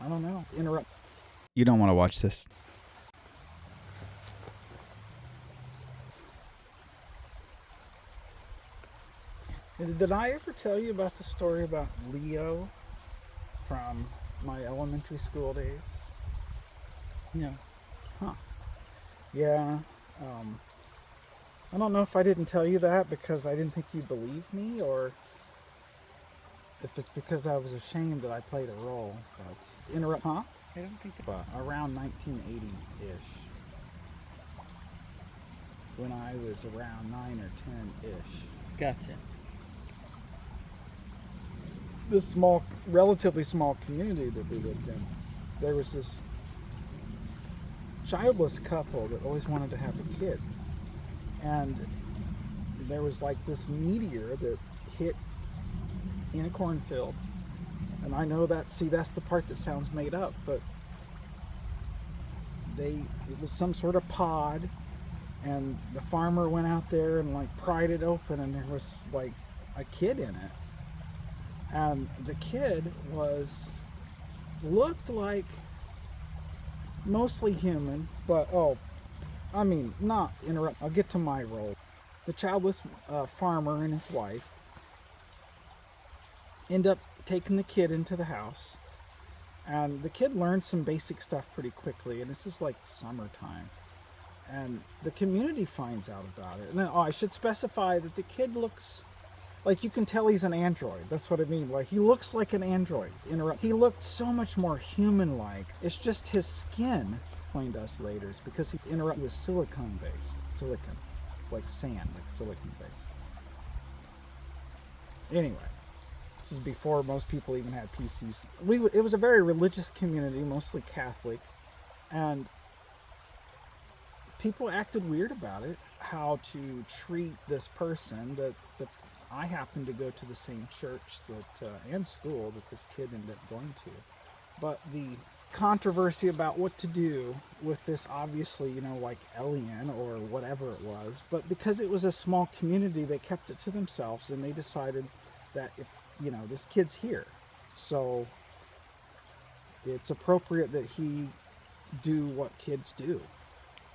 I don't know. Interrupt. You don't want to watch this. Did I ever tell you about the story about Leo from my elementary school days? No. Huh. Yeah. I don't know if I didn't tell you that because I didn't think you'd believe me, or if it's because I was ashamed that I played a role. But interrupt. Huh? I don't think But around 1980-ish, when I was around 9 or 10-ish. Gotcha. This small, relatively small community that we lived in, there was this childless couple that always wanted to have a kid. And there was like this meteor that hit in a cornfield. And I know that, see, that's the part that sounds made up, but it was some sort of pod, and the farmer went out there and like pried it open, and there was like a kid in it. And the kid looked like mostly human, but not interrupt. I'll get to my role. The childless farmer and his wife end up taking the kid into the house, and the kid learns some basic stuff pretty quickly. And this is like summertime, and the community finds out about it. And then, I should specify that the kid looks like, you can tell he's an android. That's what I mean. Like, he looks like an android. He looked so much more human-like. It's just his skin, explained to us later, is because he was silicone-based. Silicon. Like sand, like silicon-based. Anyway, this is before most people even had PCs. It was a very religious community, mostly Catholic, and people acted weird about it, how to treat this person that I happened to go to the same church and school that this kid ended up going to. But the controversy about what to do with this, obviously, like alien or whatever it was, but because it was a small community, they kept it to themselves, and they decided that if, this kid's here, so it's appropriate that he do what kids do.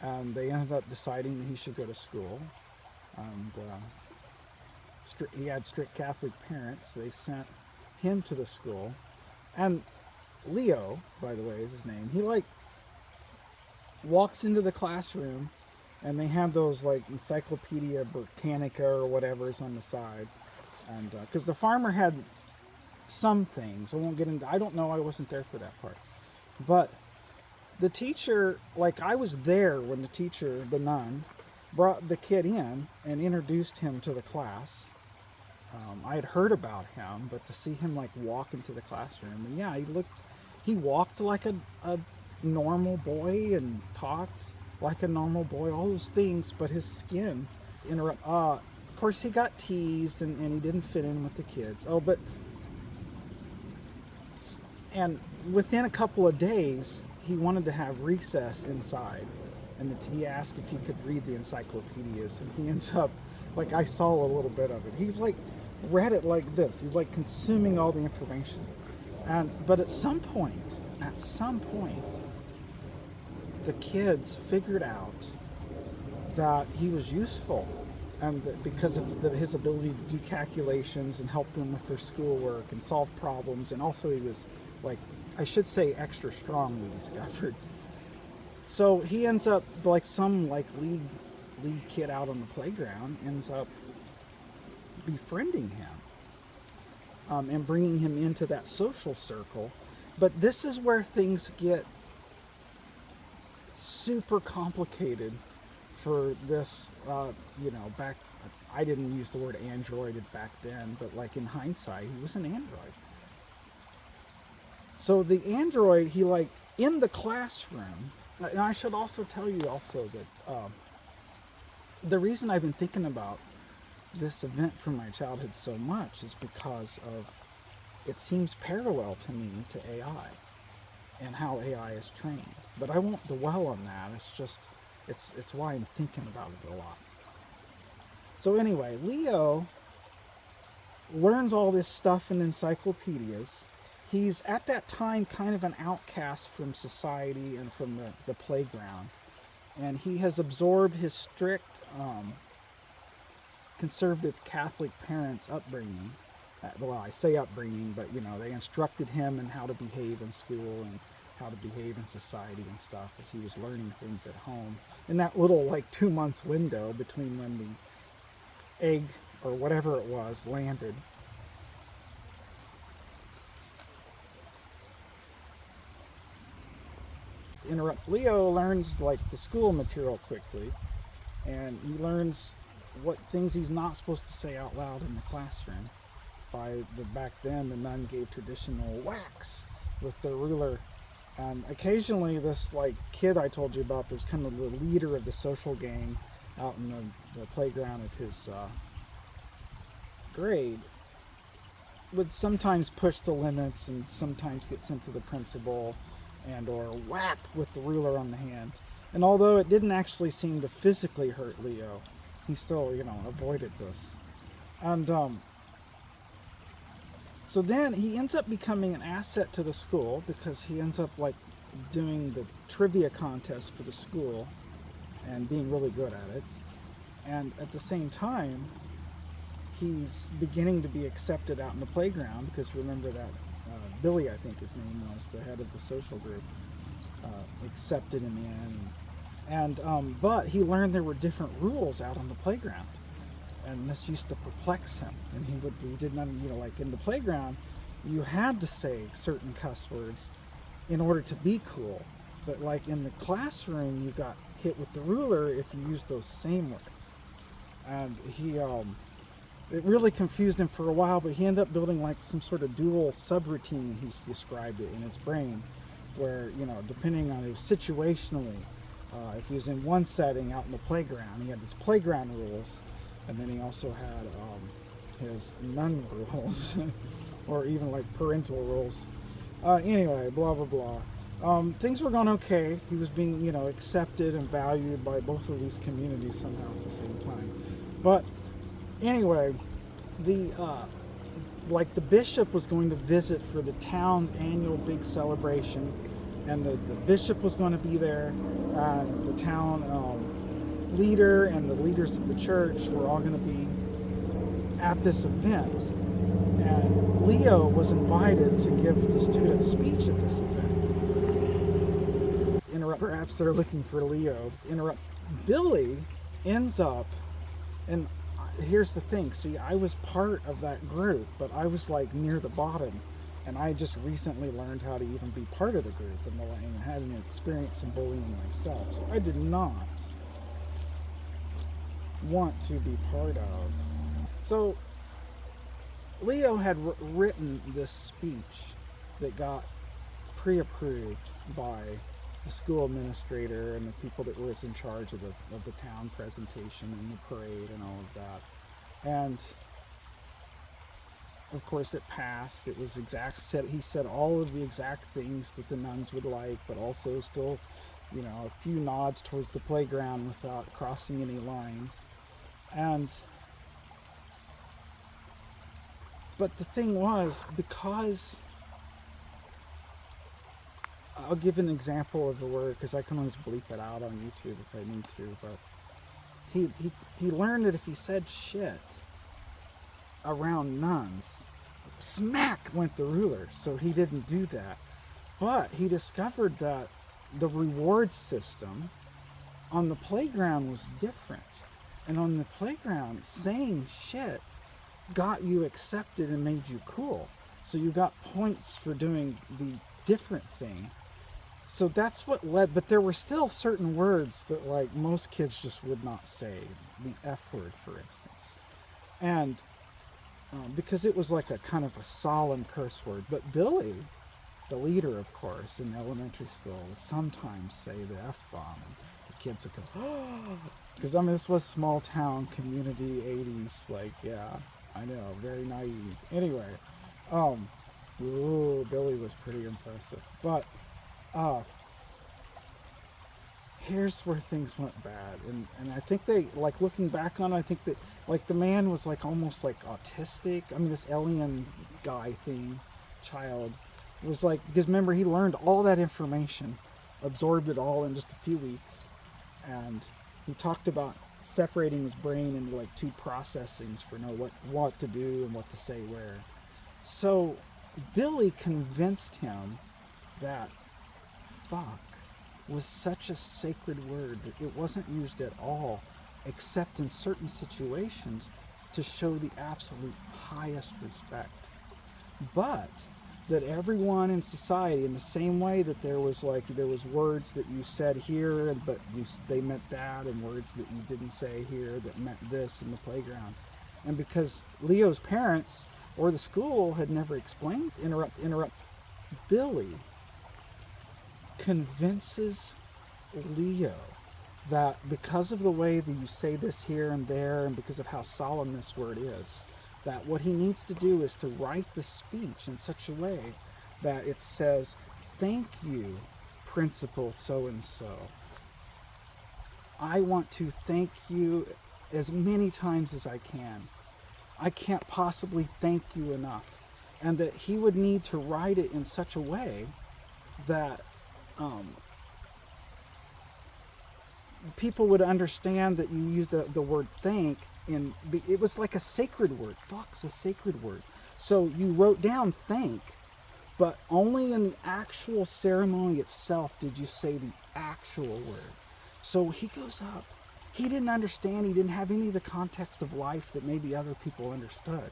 And they ended up deciding that he should go to school. And he had strict Catholic parents. They sent him to the school. And Leo, by the way, is his name. He walks into the classroom, and they have those Encyclopedia Britannica or whatever's on the side. And because the farmer had some things, I won't get into. I don't know. I wasn't there for that part. But the teacher, I was there when the teacher, the nun, brought the kid in and introduced him to the class. I had heard about him, but to see him walk into the classroom, and yeah, he walked like a normal boy and talked like a normal boy, all those things, but his skin, of course he got teased, and he didn't fit in with the kids. And within a couple of days, he wanted to have recess inside, and he asked if he could read the encyclopedias, and he ends up, I saw a little bit of it. He's read it like this. He's consuming all the information. But at some point, the kids figured out that he was useful, and that because of his ability to do calculations and help them with their schoolwork and solve problems, and also he was I should say extra strong, we discovered. So he ends up some league kid out on the playground ends up befriending him, and bringing him into that social circle. But this is where things get super complicated for this, back, I didn't use the word android back then, but in hindsight, he was an android. So the android, he in the classroom, and I should also tell you that the reason I've been thinking about this event from my childhood so much is because of, it seems parallel to me to AI and how AI is trained. But I won't dwell on that. It's why I'm thinking about it a lot. So anyway, Leo learns all this stuff in encyclopedias, he's at that time kind of an outcast from society and from the playground. And he has absorbed his strict conservative Catholic parents' upbringing. Well, I say upbringing, but they instructed him in how to behave in school and how to behave in society and stuff as he was learning things at home. In that little 2 months window between when the egg or whatever it was landed. Interrupt. Leo learns the school material quickly, and he learns what things he's not supposed to say out loud in the classroom. Back then, the nun gave traditional whacks with the ruler, and occasionally this kid I told you about, that was kind of the leader of the social gang out in the playground of his grade, would sometimes push the limits and sometimes get sent to the principal and or whap with the ruler on the hand. And although it didn't actually seem to physically hurt Leo, he still, avoided this. And so then he ends up becoming an asset to the school because he ends up doing the trivia contest for the school and being really good at it. And at the same time, he's beginning to be accepted out in the playground because remember that Billy, I think his name was, the head of the social group, accepted him in. But he learned there were different rules out on the playground, and this used to perplex him. And he didn't, in the playground, you had to say certain cuss words in order to be cool. But in the classroom, you got hit with the ruler if you used those same words. And it really confused him for a while, but he ended up building some sort of dual subroutine, he's described it, in his brain, where, depending on it, was situationally, if he was in one setting out in the playground, he had his playground rules, and then he also had his nun rules, or even parental rules. Anyway, blah, blah, blah. Things were going okay. He was being, accepted and valued by both of these communities somehow at the same time. But anyway, the bishop was going to visit for the town's annual big celebration, and the bishop was going to be there, the town leader and the leaders of the church were all going to be at this event, and Leo was invited to give the student speech at this event. Perhaps they're looking for Leo. Billy ends up, and here's the thing, see, I was part of that group, but I was near the bottom, and I just recently learned how to even be part of the group, and hadn't experienced some bullying myself, so I did not want to be part of. So Leo had written this speech that got pre-approved by the school administrator and the people that was in charge of the town presentation and the parade and all of that. And of course it passed. It was he said all of the exact things that the nuns would like, but also still, a few nods towards the playground without crossing any lines. But the thing was, because I'll give an example of the word because I can always bleep it out on YouTube if I need to, but he learned that if he said shit around nuns, smack went the ruler, so he didn't do that. But he discovered that the reward system on the playground was different. And on the playground, saying shit got you accepted and made you cool. So you got points for doing the different thing. So that's what led, but there were still certain words that most kids just would not say. The F word, for instance. And because it was a kind of a solemn curse word. But Billy, the leader, of course, in elementary school, would sometimes say the F-bomb. And the kids would go, oh, because this was small town community 80s, yeah, I know, very naive. Anyway, Billy was pretty impressive. But here's where things went bad, and I think they, looking back on it, I think that the man was almost autistic. This alien guy thing, child, It was like, because remember, he learned all that information, absorbed it all in just a few weeks, and he talked about separating his brain into like two processings for know what to do and what to say where. So Billy convinced him that fuck was such a sacred word that it wasn't used at all except in certain situations to show the absolute highest respect. But that everyone in society, in the same way that there was words that you said here but they meant that, and words that you didn't say here that meant this in the playground. And because Leo's parents or the school had never explained, interrupt Billy convinces Leo that because of the way that you say this here and there, and because of how solemn this word is, that what he needs to do is to write the speech in such a way that it says, "Thank you, Principal so-and-so. I want to thank you as many times as I can. I can't possibly thank you enough." And that he would need to write it in such a way that people would understand that you use the word thank in, it was like a sacred word. Fuck's a sacred word. So you wrote down thank, but only in the actual ceremony itself did you say the actual word. So he goes up. He didn't understand. He didn't have any of the context of life that maybe other people understood.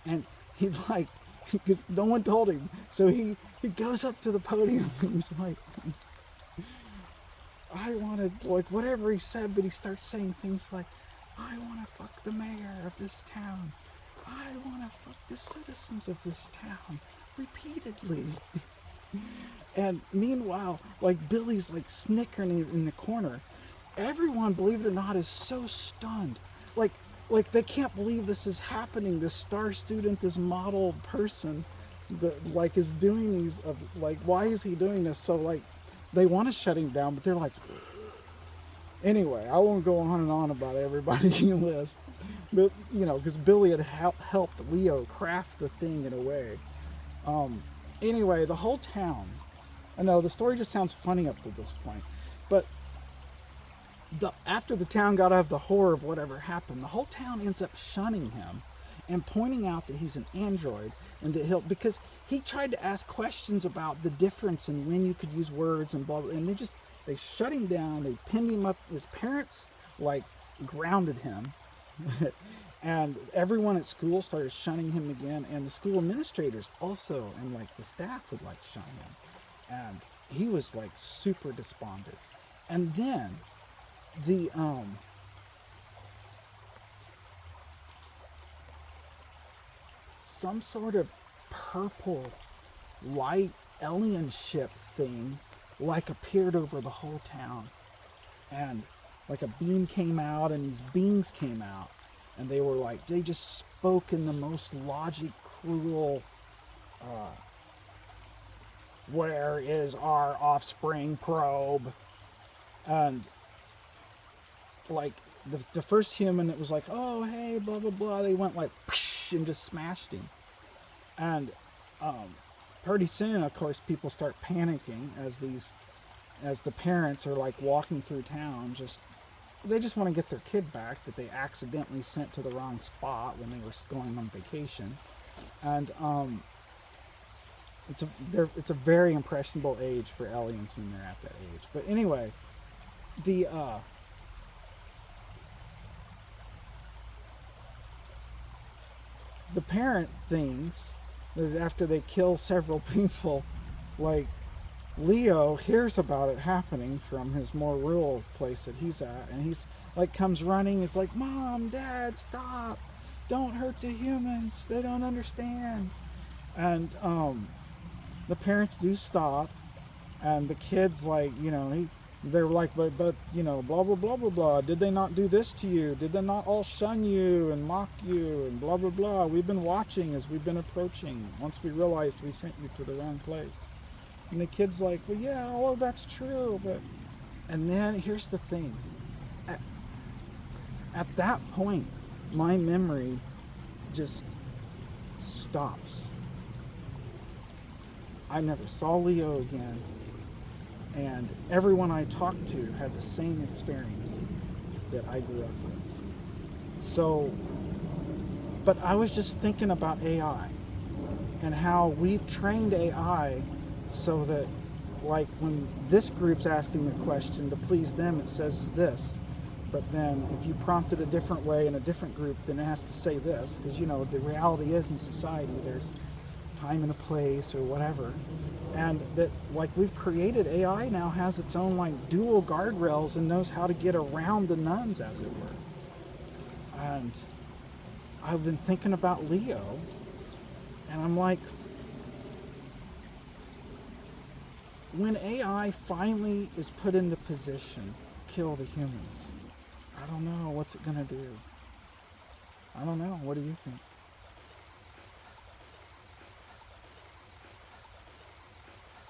And he like, because no one told him. So he goes up to the podium and he's like, I wanted, like, whatever he said, but he starts saying things like, I want to fuck the mayor of this town. I want to fuck the citizens of this town, repeatedly. And meanwhile, like, Billy's like snickering in the corner. Everyone, believe it or not, is so stunned. Like they can't believe this is happening. This star student, this model person that like is doing these, like, why is he doing this? So like, they want to shut him down, but they're like, anyway, I won't go on and on about everybody in the list. But, you know, because Billy had helped Leo craft the thing in a way. Anyway, the whole town, I know the story just sounds funny up to this point, but after the town got out of the horror of whatever happened, the whole town ends up shunning him and pointing out that he's an android, and that because he tried to ask questions about the difference in when you could use words and blah, blah, and they shut him down. They pinned him up. His parents like grounded him. And everyone at school started shunning him again, and the school administrators also, and like the staff would like shun him, and he was like super despondent. And then the some sort of purple light alien ship thing like appeared over the whole town, and like a beam came out, and these beings came out, and they were like, they just spoke in the most logic cruel, where is our offspring probe? And like the first human, it was like, oh hey, blah blah blah, they went like and just smashed him. And pretty soon, of course, people start panicking as the parents are like walking through town, they just want to get their kid back that they accidentally sent to the wrong spot when they were going on vacation. And it's a very impressionable age for aliens when they're at that age. But anyway, the parent things, after they kill several people, like, Leo hears about it happening from his more rural place that he's at, and he's like comes running. He's like, Mom, Dad, stop, don't hurt the humans, they don't understand. And the parents do stop, and the kids, like, you know, they're like, but you know, blah blah blah blah blah, did they not do this to you? Did they not all shun you and mock you and blah blah blah? We've been watching as we've been approaching, once we realized we sent you to the wrong place. And the kid's like, well, yeah, well, that's true, but... And then here's the thing. At that point, my memory just stops. I never saw Leo again. And everyone I talked to had the same experience that I grew up with. So, but I was just thinking about AI and how we've trained AI so that, like, when this group's asking a question to please them, it says this. But then if you prompt it a different way in a different group, then it has to say this. Because, you know, the reality is in society, there's time and a place or whatever. And that, like, we've created AI now has its own, like, dual guardrails and knows how to get around the nuns, as it were. And I've been thinking about Leo, and I'm like, when AI finally is put in the position to kill the humans, I don't know, what's it gonna do? I don't know. What do you think?